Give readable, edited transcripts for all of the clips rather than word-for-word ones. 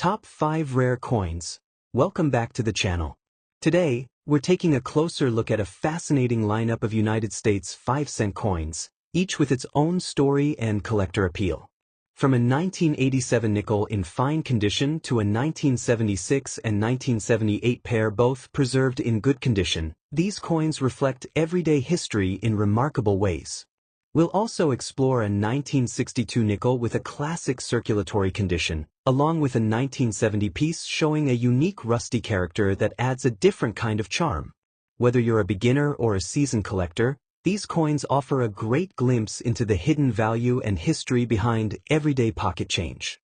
Top 5 Rare Coins. Welcome back to the channel. Today, we're taking a closer look at a fascinating lineup of United States 5-cent coins, each with its own story and collector appeal. From a 1987 nickel in fine condition to a 1976 and 1978 pair both preserved in good condition, these coins reflect everyday history in remarkable ways. We'll also explore a 1962 nickel with a classic circulatory condition, along with a 1970 piece showing a unique rusty character that adds a different kind of charm. Whether you're a beginner or a seasoned collector, these coins offer a great glimpse into the hidden value and history behind everyday pocket change.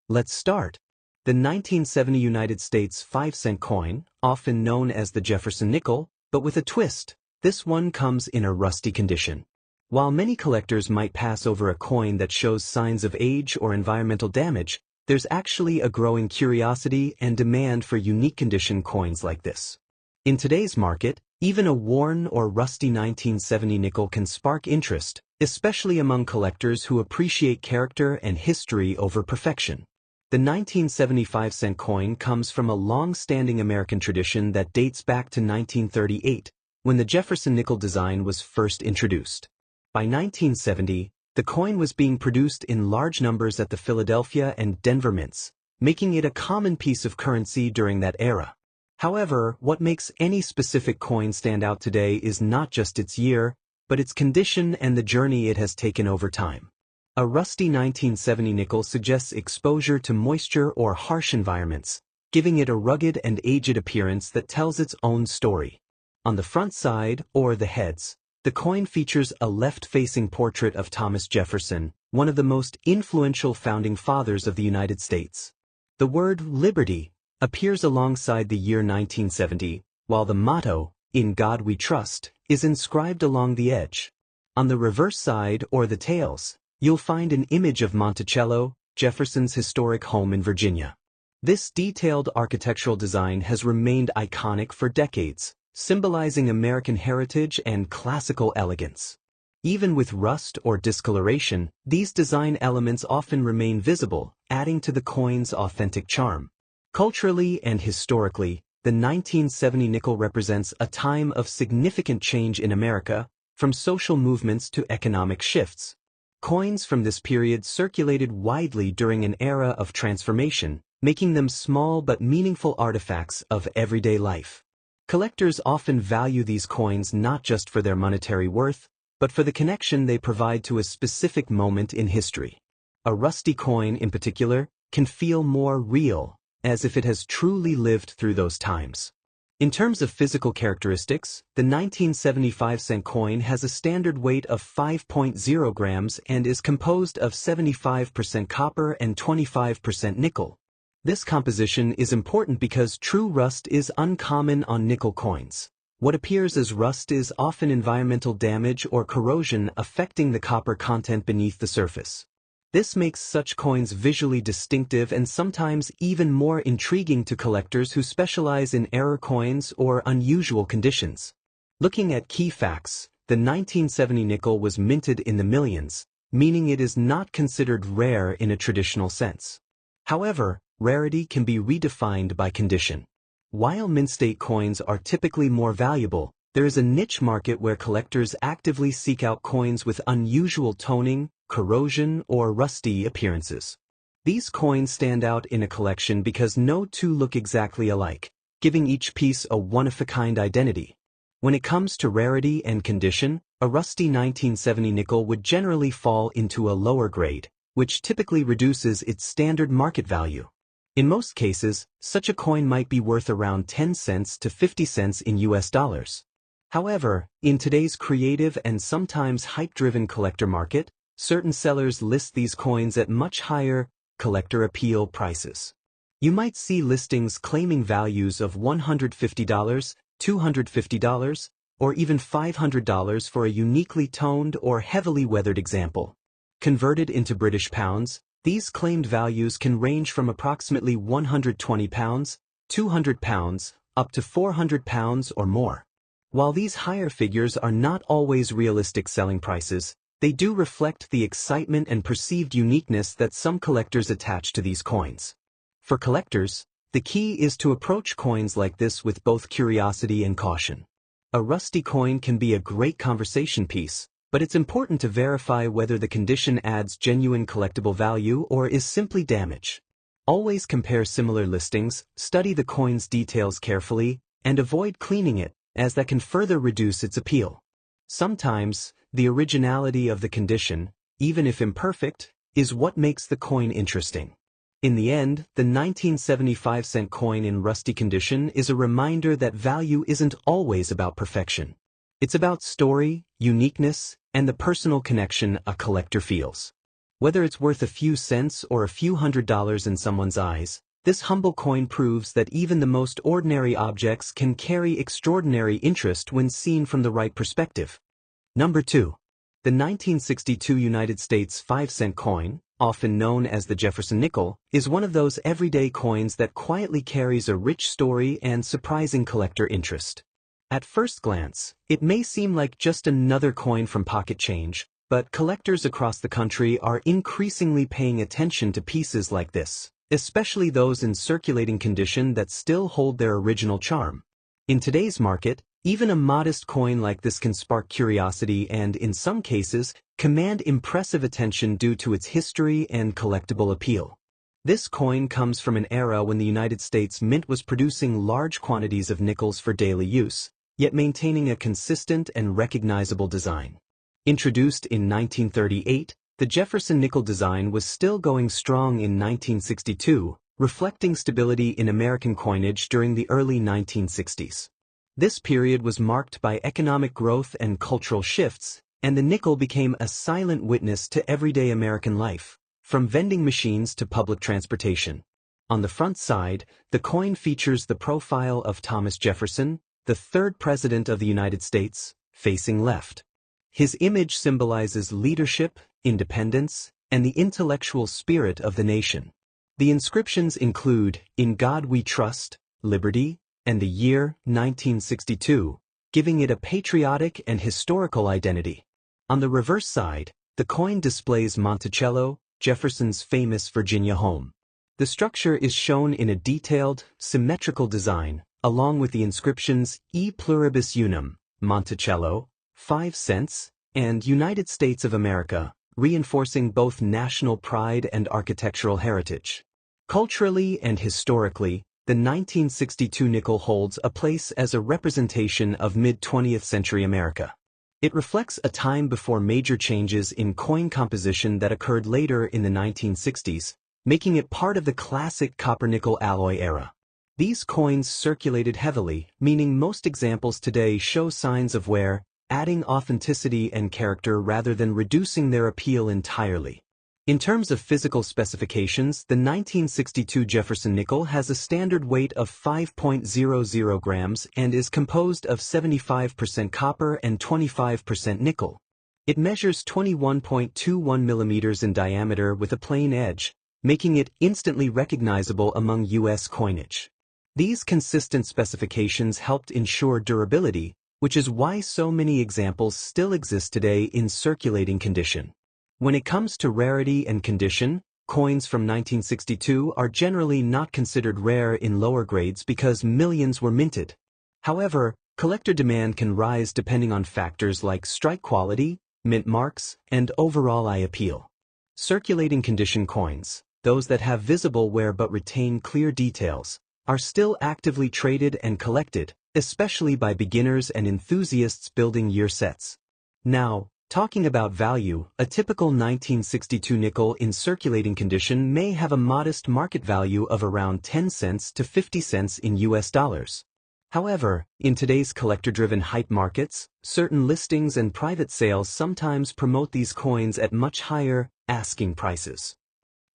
Let's start. The 1970 United States 5-cent coin, often known as the Jefferson nickel, but with a twist, this one comes in a rusty condition. While many collectors might pass over a coin that shows signs of age or environmental damage, there's actually a growing curiosity and demand for unique condition coins like this. In today's market, even a worn or rusty 1970 nickel can spark interest, especially among collectors who appreciate character and history over perfection. The 1975-cent coin comes from a long-standing American tradition that dates back to 1938, when the Jefferson nickel design was first introduced. By 1970, the coin was being produced in large numbers at the Philadelphia and Denver mints, making it a common piece of currency during that era. However, what makes any specific coin stand out today is not just its year, but its condition and the journey it has taken over time. A rusty 1970 nickel suggests exposure to moisture or harsh environments, giving it a rugged and aged appearance that tells its own story. On the front side, or the heads, the coin features a left-facing portrait of Thomas Jefferson, one of the most influential founding fathers of the United States. The word Liberty appears alongside the year 1970, while the motto, "In God We Trust," is inscribed along the edge. On the reverse side, or the tails, you'll find an image of Monticello, Jefferson's historic home in Virginia. This detailed architectural design has remained iconic for decades, symbolizing American heritage and classical elegance. Even with rust or discoloration, these design elements often remain visible, adding to the coin's authentic charm. Culturally and historically, the 1970 nickel represents a time of significant change in America, from social movements to economic shifts. Coins from this period circulated widely during an era of transformation, making them small but meaningful artifacts of everyday life. Collectors often value these coins not just for their monetary worth, but for the connection they provide to a specific moment in history. A rusty coin, in particular, can feel more real, as if it has truly lived through those times. In terms of physical characteristics, the 1975-cent coin has a standard weight of 5.0 grams and is composed of 75% copper and 25% nickel. This composition is important because true rust is uncommon on nickel coins. What appears as rust is often environmental damage or corrosion affecting the copper content beneath the surface. This makes such coins visually distinctive and sometimes even more intriguing to collectors who specialize in error coins or unusual conditions. Looking at key facts, the 1970 nickel was minted in the millions, meaning it is not considered rare in a traditional sense. However, rarity can be redefined by condition. While mint-state coins are typically more valuable, there is a niche market where collectors actively seek out coins with unusual toning, corrosion, or rusty appearances. These coins stand out in a collection because no two look exactly alike, giving each piece a one-of-a-kind identity. When it comes to rarity and condition, a rusty 1970 nickel would generally fall into a lower grade, which typically reduces its standard market value. In most cases, such a coin might be worth around 10 cents to 50 cents in US dollars. However, in today's creative and sometimes hype-driven collector market, certain sellers list these coins at much higher collector appeal prices. You might see listings claiming values of $150, $250, or even $500 for a uniquely toned or heavily weathered example. Converted into British pounds, these claimed values can range from approximately £120, £200, up to £400 or more. While these higher figures are not always realistic selling prices, they do reflect the excitement and perceived uniqueness that some collectors attach to these coins. For collectors, the key is to approach coins like this with both curiosity and caution. A rusty coin can be a great conversation piece, but it's important to verify whether the condition adds genuine collectible value or is simply damage. Always compare similar listings, study the coin's details carefully, and avoid cleaning it, as that can further reduce its appeal. Sometimes, the originality of the condition, even if imperfect, is what makes the coin interesting. In the end, the 1975-cent coin in rusty condition is a reminder that value isn't always about perfection. It's about story, uniqueness, and the personal connection a collector feels. Whether it's worth a few cents or a few $100s in someone's eyes, this humble coin proves that even the most ordinary objects can carry extraordinary interest when seen from the right perspective. Number 2. The 1962 United States 5-cent coin, often known as the Jefferson nickel, is one of those everyday coins that quietly carries a rich story and surprising collector interest. At first glance, it may seem like just another coin from pocket change, but collectors across the country are increasingly paying attention to pieces like this, especially those in circulating condition that still hold their original charm. In today's market, even a modest coin like this can spark curiosity and, in some cases, command impressive attention due to its history and collectible appeal. This coin comes from an era when the United States Mint was producing large quantities of nickels for daily use, yet maintaining a consistent and recognizable design. Introduced in 1938, the Jefferson nickel design was still going strong in 1962, reflecting stability in American coinage during the early 1960s. This period was marked by economic growth and cultural shifts, and the nickel became a silent witness to everyday American life, from vending machines to public transportation. On the front side, the coin features the profile of Thomas Jefferson, the third President of the United States, facing left. His image symbolizes leadership, independence, and the intellectual spirit of the nation. The inscriptions include, "In God We Trust," "Liberty," and the year 1962, giving it a patriotic and historical identity. On the reverse side, the coin displays Monticello, Jefferson's famous Virginia home. The structure is shown in a detailed, symmetrical design, along with the inscriptions E Pluribus Unum, Monticello, 5 cents, and United States of America, reinforcing both national pride and architectural heritage. Culturally and historically, the 1962 nickel holds a place as a representation of mid-20th century America. It reflects a time before major changes in coin composition that occurred later in the 1960s, making it part of the classic copper-nickel alloy era. These coins circulated heavily, meaning most examples today show signs of wear, adding authenticity and character rather than reducing their appeal entirely. In terms of physical specifications, the 1962 Jefferson nickel has a standard weight of 5.00 grams and is composed of 75% copper and 25% nickel. It measures 21.21 millimeters in diameter with a plain edge, making it instantly recognizable among U.S. coinage. These consistent specifications helped ensure durability, which is why so many examples still exist today in circulating condition. When it comes to rarity and condition, coins from 1962 are generally not considered rare in lower grades because millions were minted. However, collector demand can rise depending on factors like strike quality, mint marks, and overall eye appeal. Circulating condition coins, those that have visible wear but retain clear details, are still actively traded and collected, especially by beginners and enthusiasts building year sets. Now, talking about value, a typical 1962 nickel in circulating condition may have a modest market value of around 10 cents to 50 cents in US dollars. However, in today's collector-driven hype markets, certain listings and private sales sometimes promote these coins at much higher, asking prices.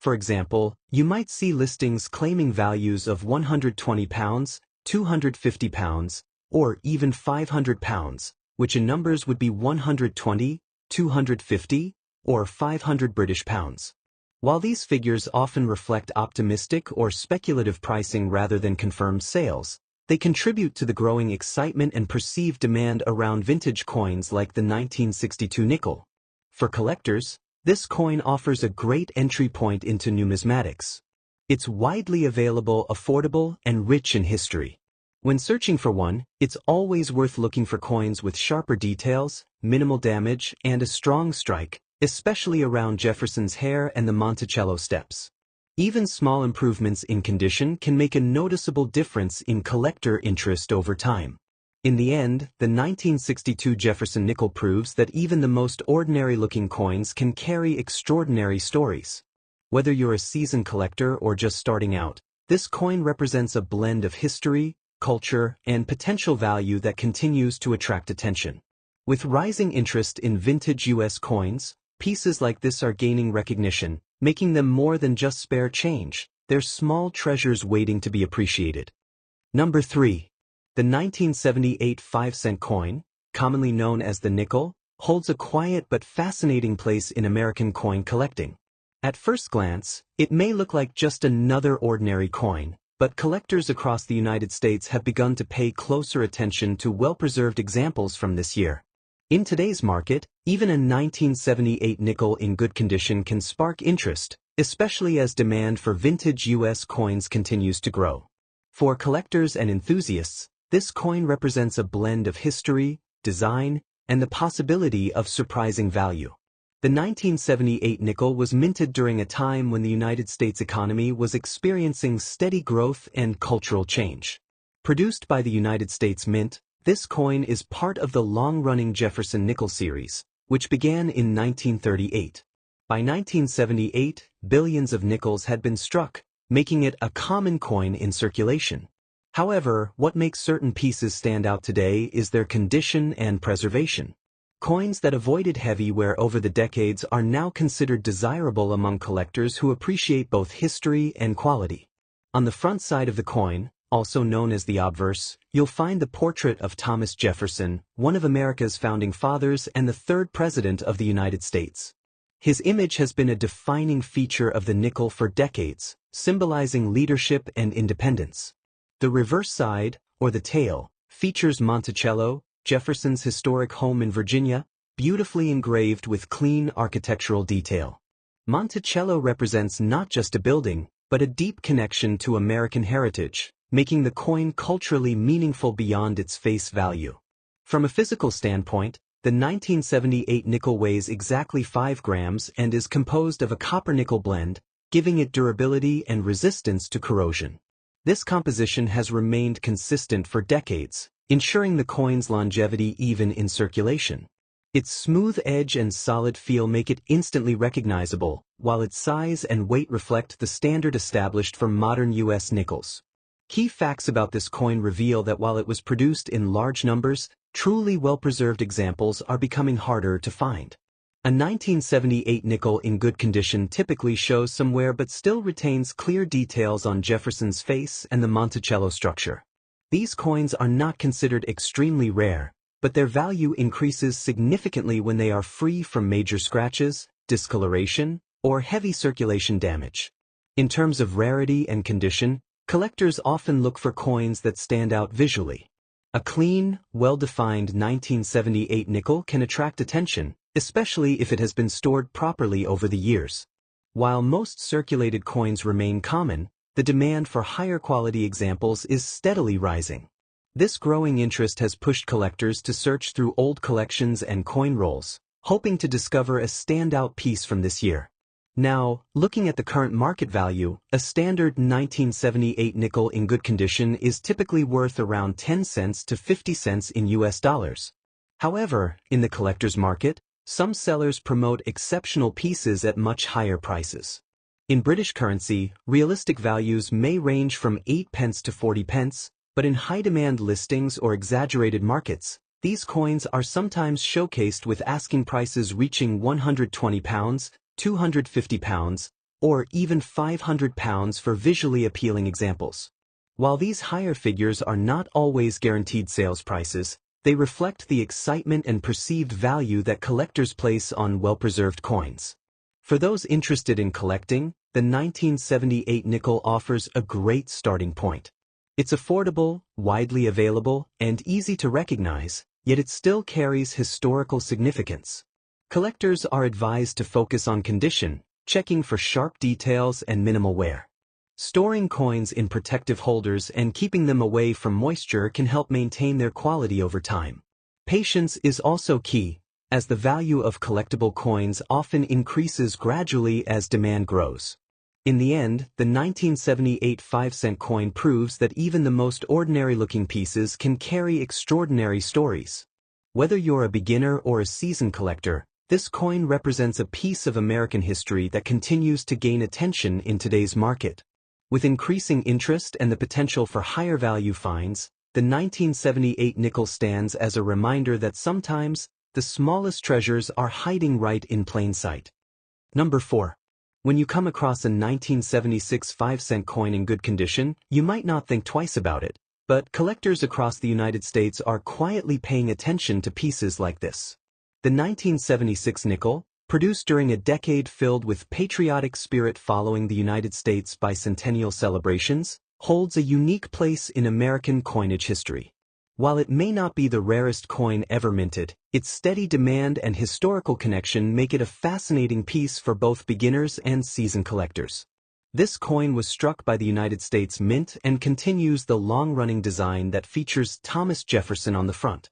For example, you might see listings claiming values of £120, £250, or even £500, which in numbers would be 120, 250, or 500 British pounds. While these figures often reflect optimistic or speculative pricing rather than confirmed sales, they contribute to the growing excitement and perceived demand around vintage coins like the 1962 nickel. For collectors, this coin offers a great entry point into numismatics. It's widely available, affordable, and rich in history. When searching for one, it's always worth looking for coins with sharper details, minimal damage, and a strong strike, especially around Jefferson's hair and the Monticello steps. Even small improvements in condition can make a noticeable difference in collector interest over time. In the end, the 1962 Jefferson nickel proves that even the most ordinary-looking coins can carry extraordinary stories. Whether you're a seasoned collector or just starting out, this coin represents a blend of history, culture, and potential value that continues to attract attention. With rising interest in vintage U.S. coins, pieces like this are gaining recognition, making them more than just spare change. They're small treasures waiting to be appreciated. Number 3. The 1978 5-cent coin, commonly known as the nickel, holds a quiet but fascinating place in American coin collecting. At first glance, it may look like just another ordinary coin, but collectors across the United States have begun to pay closer attention to well-preserved examples from this year. In today's market, even a 1978 nickel in good condition can spark interest, especially as demand for vintage U.S. coins continues to grow. For collectors and enthusiasts, this coin represents a blend of history, design, and the possibility of surprising value. The 1978 nickel was minted during a time when the United States economy was experiencing steady growth and cultural change. Produced by the United States Mint, this coin is part of the long-running Jefferson nickel series, which began in 1938. By 1978, billions of nickels had been struck, making it a common coin in circulation. However, what makes certain pieces stand out today is their condition and preservation. Coins that avoided heavy wear over the decades are now considered desirable among collectors who appreciate both history and quality. On the front side of the coin, also known as the obverse, you'll find the portrait of Thomas Jefferson, one of America's founding fathers and the third president of the United States. His image has been a defining feature of the nickel for decades, symbolizing leadership and independence. The reverse side, or the tail, features Monticello, Jefferson's historic home in Virginia, beautifully engraved with clean architectural detail. Monticello represents not just a building, but a deep connection to American heritage, making the coin culturally meaningful beyond its face value. From a physical standpoint, the 1978 nickel weighs exactly 5 grams and is composed of a copper-nickel blend, giving it durability and resistance to corrosion. This composition has remained consistent for decades, ensuring the coin's longevity even in circulation. Its smooth edge and solid feel make it instantly recognizable, while its size and weight reflect the standard established for modern U.S. nickels. Key facts about this coin reveal that while it was produced in large numbers, truly well-preserved examples are becoming harder to find. A 1978 nickel in good condition typically shows some wear but still retains clear details on Jefferson's face and the Monticello structure. These coins are not considered extremely rare, but their value increases significantly when they are free from major scratches, discoloration, or heavy circulation damage. In terms of rarity and condition, collectors often look for coins that stand out visually. A clean, well-defined 1978 nickel can attract attention, especially if it has been stored properly over the years. While most circulated coins remain common, the demand for higher quality examples is steadily rising. This growing interest has pushed collectors to search through old collections and coin rolls, hoping to discover a standout piece from this year. Now, looking at the current market value, a standard 1978 nickel in good condition is typically worth around 10 cents to 50 cents in US dollars. However, in the collector's market, some sellers promote exceptional pieces at much higher prices. In British currency, realistic values may range from 8 pence to 40 pence, but in high-demand listings or exaggerated markets, these coins are sometimes showcased with asking prices reaching £120, £250, or even £500 for visually appealing examples. While these higher figures are not always guaranteed sales prices, they reflect the excitement and perceived value that collectors place on well-preserved coins. For those interested in collecting, the 1978 nickel offers a great starting point. It's affordable, widely available, and easy to recognize, yet it still carries historical significance. Collectors are advised to focus on condition, checking for sharp details and minimal wear. Storing coins in protective holders and keeping them away from moisture can help maintain their quality over time. Patience is also key, as the value of collectible coins often increases gradually as demand grows. In the end, the 1978 5-cent coin proves that even the most ordinary-looking pieces can carry extraordinary stories. Whether you're a beginner or a seasoned collector, this coin represents a piece of American history that continues to gain attention in today's market. With increasing interest and the potential for higher value finds, the 1978 nickel stands as a reminder that sometimes, the smallest treasures are hiding right in plain sight. Number 4. When you come across a 1976 5-cent coin in good condition, you might not think twice about it, but collectors across the United States are quietly paying attention to pieces like this. The 1976 nickel, produced during a decade filled with patriotic spirit following the United States bicentennial celebrations, holds a unique place in American coinage history. While it may not be the rarest coin ever minted, its steady demand and historical connection make it a fascinating piece for both beginners and seasoned collectors. This coin was struck by the United States Mint and continues the long-running design that features Thomas Jefferson on the front.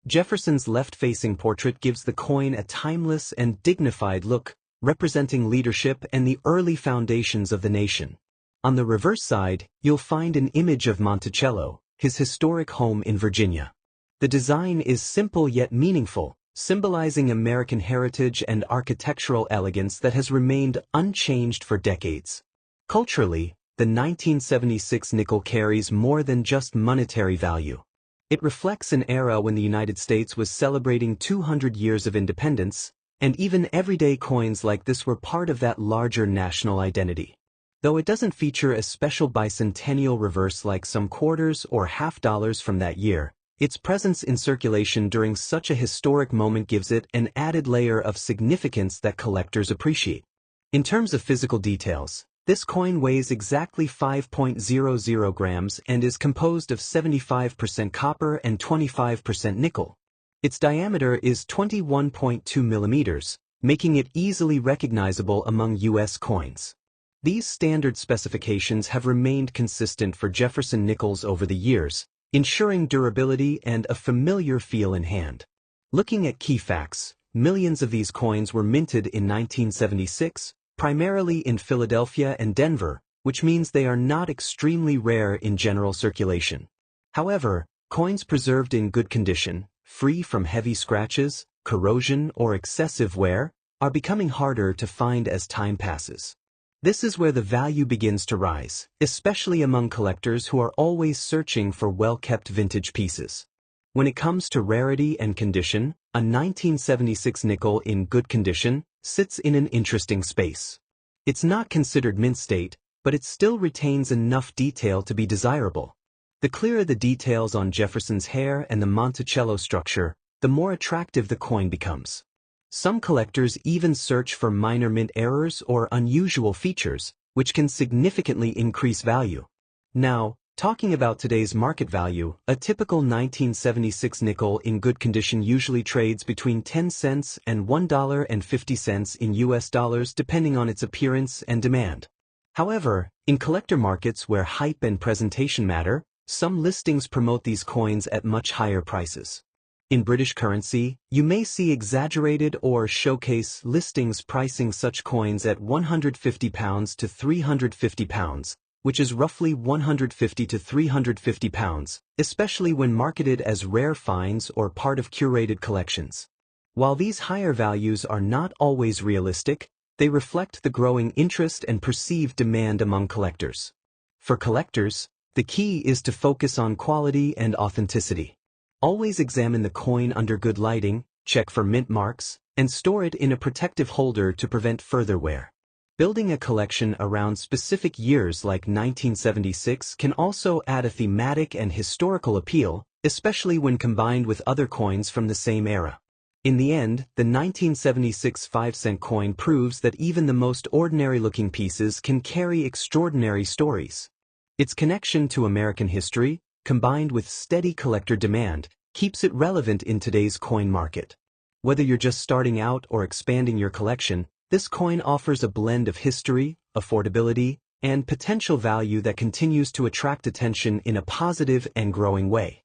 Jefferson's left-facing portrait gives the coin a timeless and dignified look, representing leadership and the early foundations of the nation. On the reverse side, you'll find an image of Monticello, his historic home in Virginia. The design is simple yet meaningful, symbolizing American heritage and architectural elegance that has remained unchanged for decades. Culturally, the 1976 nickel carries more than just monetary value. It reflects an era when the United States was celebrating 200 years of independence, and even everyday coins like this were part of that larger national identity. Though it doesn't feature a special bicentennial reverse like some quarters or half dollars from that year, its presence in circulation during such a historic moment gives it an added layer of significance that collectors appreciate. In terms of physical details, this coin weighs exactly 5.00 grams and is composed of 75% copper and 25% nickel. Its diameter is 21.2 millimeters, making it easily recognizable among U.S. coins. These standard specifications have remained consistent for Jefferson nickels over the years, ensuring durability and a familiar feel in hand. Looking at key facts, millions of these coins were minted in 1976, primarily in Philadelphia and Denver, which means they are not extremely rare in general circulation. However, coins preserved in good condition, free from heavy scratches, corrosion, or excessive wear, are becoming harder to find as time passes. This is where the value begins to rise, especially among collectors who are always searching for well-kept vintage pieces. When it comes to rarity and condition, a 1976 nickel in good condition sits in an interesting space. It's not considered mint state, but it still retains enough detail to be desirable. The clearer the details on Jefferson's hair and the Monticello structure, the more attractive the coin becomes. Some collectors even search for minor mint errors or unusual features, which can significantly increase value. Now, talking about today's market value, a typical 1976 nickel in good condition usually trades between 10 cents and $1.50 in US dollars depending on its appearance and demand. However, in collector markets where hype and presentation matter, some listings promote these coins at much higher prices. In British currency, you may see exaggerated or showcase listings pricing such coins at £150 to £350, which is roughly £150 to £350, especially when marketed as rare finds or part of curated collections. While these higher values are not always realistic, they reflect the growing interest and perceived demand among collectors. For collectors, the key is to focus on quality and authenticity. Always examine the coin under good lighting, check for mint marks, and store it in a protective holder to prevent further wear. Building a collection around specific years like 1976 can also add a thematic and historical appeal, especially when combined with other coins from the same era. In the end, the 1976 5-cent coin proves that even the most ordinary-looking pieces can carry extraordinary stories. Its connection to American history, combined with steady collector demand, keeps it relevant in today's coin market. Whether you're just starting out or expanding your collection, this coin offers a blend of history, affordability, and potential value that continues to attract attention in a positive and growing way.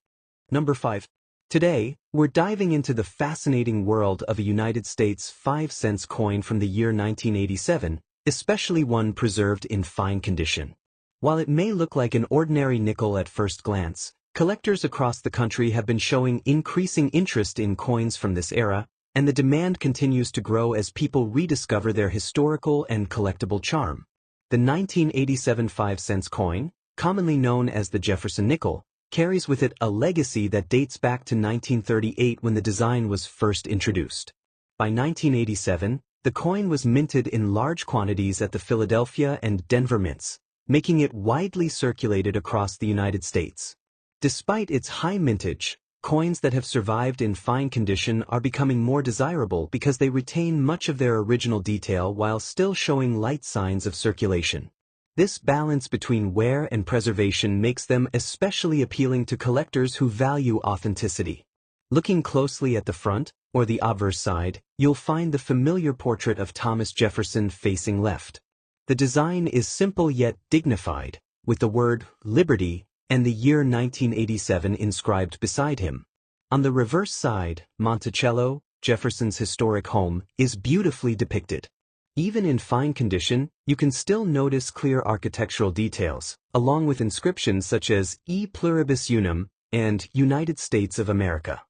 Number 5. Today, we're diving into the fascinating world of a United States 5-cent coin from the year 1987, especially one preserved in fine condition. While it may look like an ordinary nickel at first glance, collectors across the country have been showing increasing interest in coins from this era, and the demand continues to grow as people rediscover their historical and collectible charm. The 1987 5-cent coin, commonly known as the Jefferson nickel, carries with it a legacy that dates back to 1938 when the design was first introduced. By 1987, the coin was minted in large quantities at the Philadelphia and Denver mints, making it widely circulated across the United States. Despite its high mintage, coins that have survived in fine condition are becoming more desirable because they retain much of their original detail while still showing light signs of circulation. This balance between wear and preservation makes them especially appealing to collectors who value authenticity. Looking closely at the front, or the obverse side, you'll find the familiar portrait of Thomas Jefferson facing left. The design is simple yet dignified, with the word Liberty and the year 1987 inscribed beside him. On the reverse side, Monticello, Jefferson's historic home, is beautifully depicted. Even in fine condition, you can still notice clear architectural details, along with inscriptions such as E Pluribus Unum and United States of America.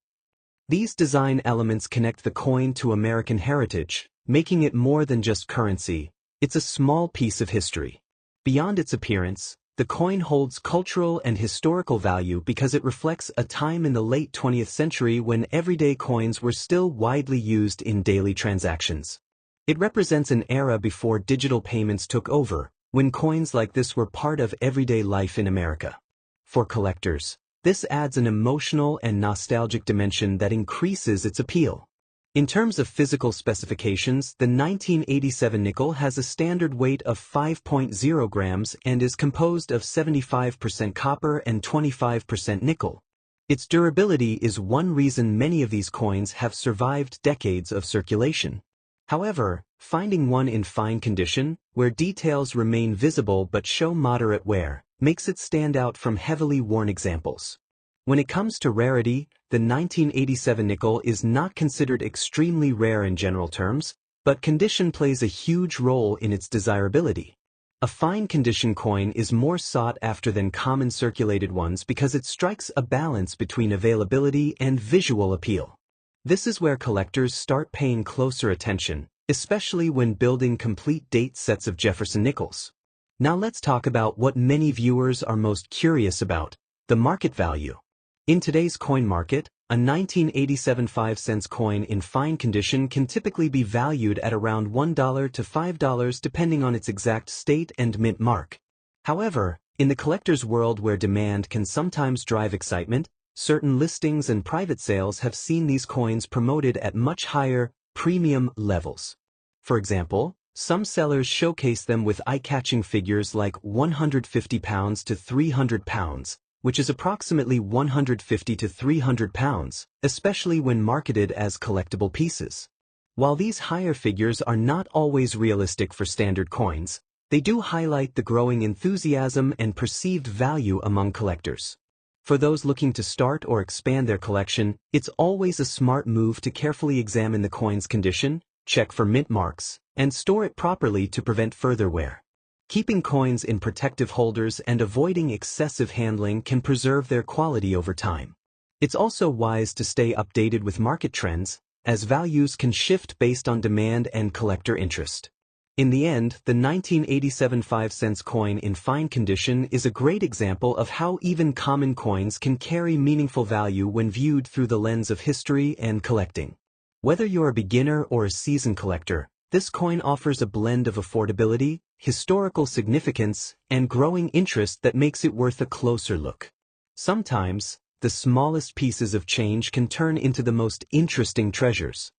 These design elements connect the coin to American heritage, making it more than just currency. It's a small piece of history. Beyond its appearance, the coin holds cultural and historical value because it reflects a time in the late 20th century when everyday coins were still widely used in daily transactions. It represents an era before digital payments took over, when coins like this were part of everyday life in America. For collectors, this adds an emotional and nostalgic dimension that increases its appeal. In terms of physical specifications, the 1987 nickel has a standard weight of 5.0 grams and is composed of 75% copper and 25% nickel. Its durability is one reason many of these coins have survived decades of circulation. However, finding one in fine condition, where details remain visible but show moderate wear, makes it stand out from heavily worn examples. When it comes to rarity, the 1987 nickel is not considered extremely rare in general terms, but condition plays a huge role in its desirability. A fine condition coin is more sought after than common circulated ones because it strikes a balance between availability and visual appeal. This is where collectors start paying closer attention, especially when building complete date sets of Jefferson nickels. Now let's talk about what many viewers are most curious about, the market value. In today's coin market, a 1987 5-cent coin in fine condition can typically be valued at around $1 to $5 depending on its exact state and mint mark. However, in the collector's world where demand can sometimes drive excitement, certain listings and private sales have seen these coins promoted at much higher, premium levels. For example, some sellers showcase them with eye-catching figures like 150 pounds to 300 pounds, which is approximately 150 to 300 pounds, especially when marketed as collectible pieces. While these higher figures are not always realistic for standard coins, they do highlight the growing enthusiasm and perceived value among collectors. For those looking to start or expand their collection, it's always a smart move to carefully examine the coin's condition, check for mint marks, and store it properly to prevent further wear. Keeping coins in protective holders and avoiding excessive handling can preserve their quality over time. It's also wise to stay updated with market trends, as values can shift based on demand and collector interest. In the end, the 1987 5-cent coin in fine condition is a great example of how even common coins can carry meaningful value when viewed through the lens of history and collecting. Whether you're a beginner or a seasoned collector, this coin offers a blend of affordability, historical significance, and growing interest that makes it worth a closer look. Sometimes, the smallest pieces of change can turn into the most interesting treasures.